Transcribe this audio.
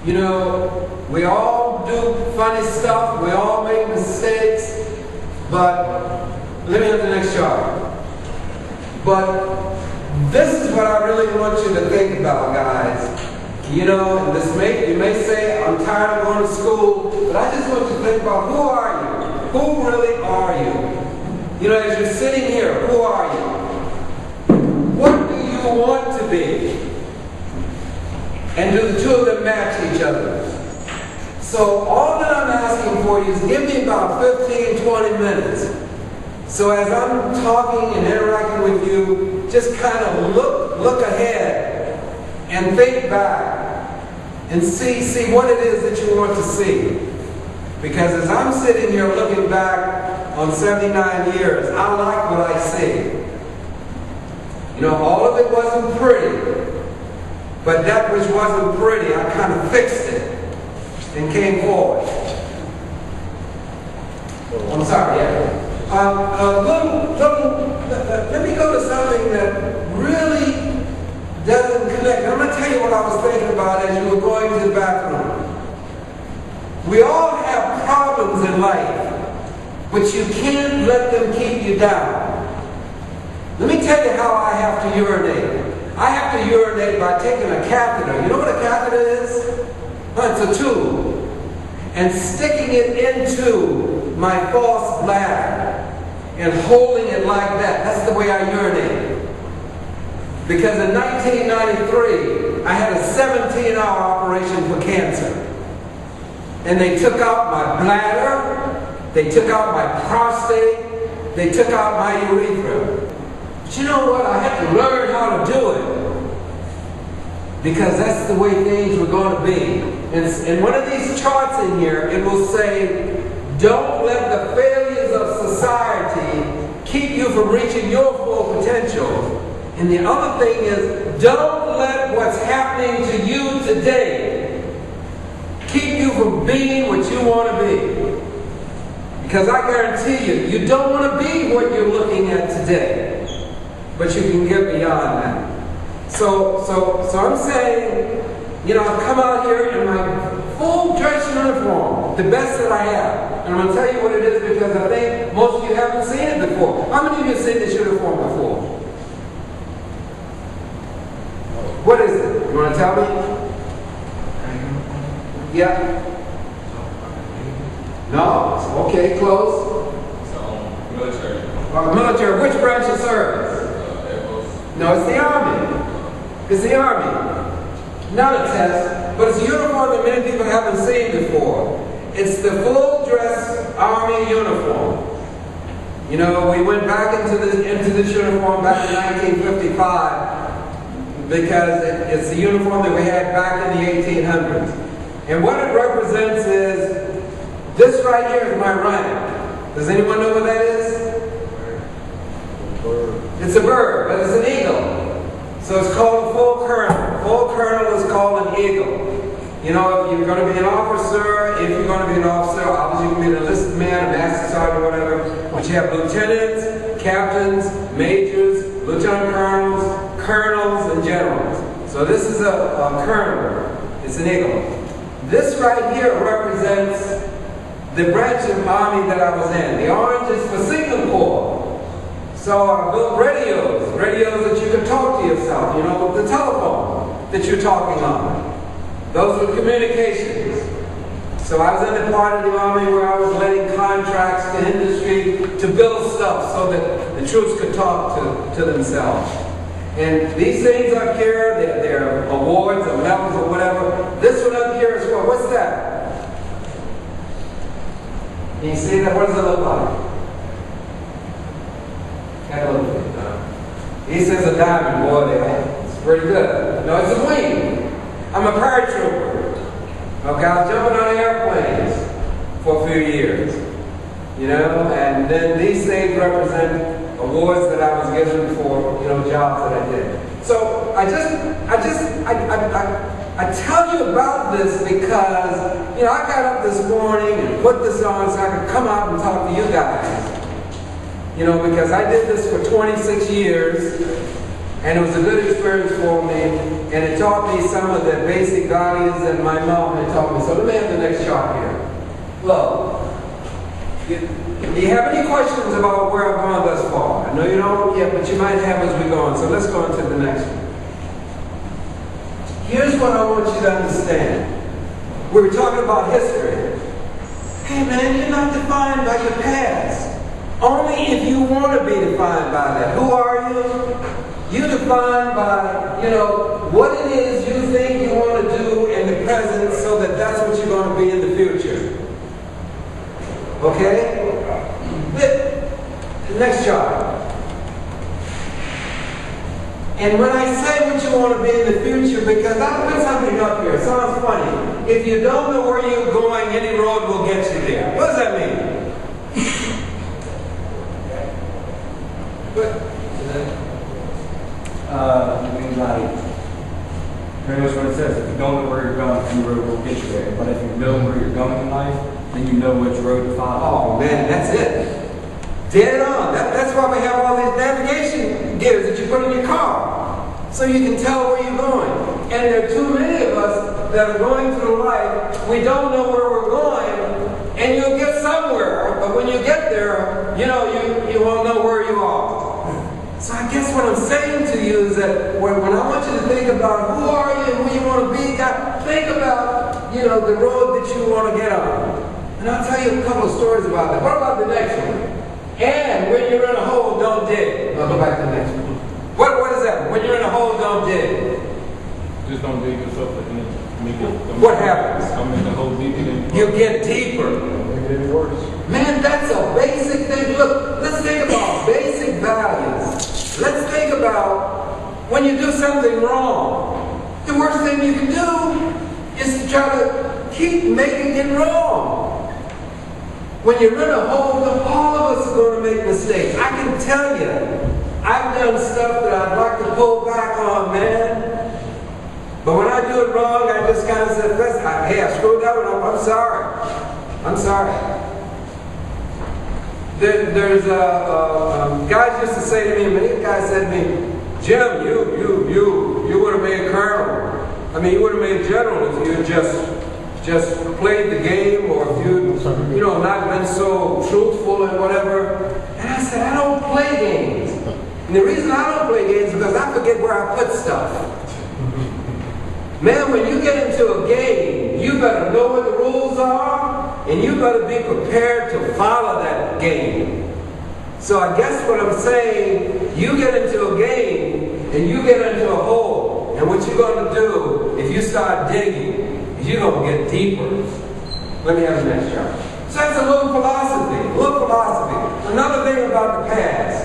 You know, we all do funny stuff, we all make mistakes, but let me have the next chart. But this is what I really want you to think about, guys. You know, and you may say, I'm tired of going to school, but I just want you to think about, who are you? Who really are you? You know, as you're sitting here, who are you? What do you want to be? And do the two of them match each other? So all that I'm asking for you is give me about 15, 20 minutes. So as I'm talking and interacting with you, just kind of look ahead and think back and see what it is that you want to see. Because as I'm sitting here looking back on 79 years, I like what I see. You know, all of it wasn't pretty, but that which wasn't pretty, I kind of fixed it and came forward. I'm sorry, yeah. Let me go to something that really doesn't connect. I'm going to tell you what I was thinking about as you were going to the bathroom. We all have problems in life, but you can't let them keep you down. Let me tell you how I have to urinate. I have to urinate by taking a catheter. You know what a catheter is? It's a tube. And sticking it into my false bladder and holding it like that. That's the way I urinate. Because in 1993, I had a 17-hour operation for cancer. And they took out my bladder, they took out my prostate, they took out my urethra. But you know what? I had to learn how to do it. Because that's the way things were going to be. And one of these charts in here, it will say, don't let the failures of society keep you from reaching your full potential. And the other thing is, don't let what's happening to you today keep you from being what you want to be. Because I guarantee you, you don't want to be what you're looking at today. But you can get beyond that. So I'm saying, you know, I've come out here in my full dress uniform, the best that I have. And I'm going to tell you what it is because I think most of you haven't seen it before. How many of you have seen this uniform before? What is it? You want to tell me? Yeah? No? Okay, close. Military. Military. Which branch of service? No, it's the Army. It's the Army. Not a test, but it's a uniform that many people haven't seen before. It's the full dress Army uniform. You know, we went back into this uniform back in 1955 because it's the uniform that we had back in the 1800s. And what it represents is, this right here is my rank. Does anyone know what that is? It's a bird, but it's an eagle. So it's called a full colonel. Full colonel is called an eagle. You know, if you're going to be an officer, obviously you can be an enlisted man, a master sergeant, whatever. But you have lieutenants, captains, majors, lieutenant colonels, colonels, and generals. So this is a colonel. It's an eagle. This right here represents the branch of army that I was in. The orange is for signal corps. So I built radios that you can talk to yourself, you know, with the telephone that you're talking on. Those were communications. So I was in the part of the Army where I was letting contracts to industry to build stuff so that the troops could talk to themselves. And these things up here, they're awards or medals or whatever. This one up here is what? What's that? Can you see that? What does it look like? He says a diamond, boy, it's pretty good. No, it's a wing. I'm a paratrooper. Okay, I was jumping on airplanes for a few years. You know, and then these things represent awards that I was given for, you know, jobs that I did. So I tell you about this because, you know, I got up this morning and put this on so I could come out and talk to you guys. You know, because I did this for 26 years, And it was a good experience for me, and it taught me some of the basic values that my mom had taught me. So let me have the next chart here. Look, do you have any questions about where I've gone thus far? I know you don't yet, but you might have as we go on. So let's go on to the next one. Here's what I want you to understand. We were talking about history. Hey man, you're not defined by your past. Only if you want to be defined by that. Who are you? You're defined by, what it is you think you want to do in the present so that that's what you're going to be in the future. Okay? Next chart. And when I say what you want to be in the future, because I put something up here, it sounds funny. If you don't know where you're going, any road will get you there. What does that mean? It means like, pretty much what it says. If you don't know where you're going, any road will get you there. But if you know where you're going in life, then you know which road to follow. Oh man, that's it. Dead on. That's why we have all these navigation gears that you put in your car, so you can tell where you're going. And there are too many of us that are going through life. We don't know where we're going, and you'll get somewhere, but when you get there, you won't know where you are. So I guess what I'm saying to you is that when I want you to think about who are you and who you want to be, think about the road that you want to get on. And I'll tell you a couple of stories about that. What about the next one? And when you're in a hole, don't dig. I'll go back to the next one. What is that? When you're in a hole, don't dig. Just don't dig yourself in it. What happens? Don't make the hole deeper than You get deeper. Make it worse. Man, that's a basic thing. Look, let's think about basic values. Let's think about when you do something wrong. The worst thing you can do is to try to keep making it wrong. When you're in a hole, all of us are going to make mistakes. I can tell you, I've done stuff that I'd like to pull back on, man. But when I do it wrong, I just kind of say, hey, I screwed that one up. I'm sorry. I'm sorry. There's guys used to say to me, many guys said to me, Jim, you would have made colonel. I mean, you would have made general if you had just played the game, or if you not been so truthful and whatever. And I said, I don't play games. And the reason I don't play games is because I forget where I put stuff. Man, when you get into a game, you better know what the rules are, and you better be prepared to follow that game. So I guess what I'm saying, you get into a game, and you get into a hole, and what you're going to do, if you start digging, you're going to get deeper. Let me have the next chart. So that's a little philosophy. Another thing about the past.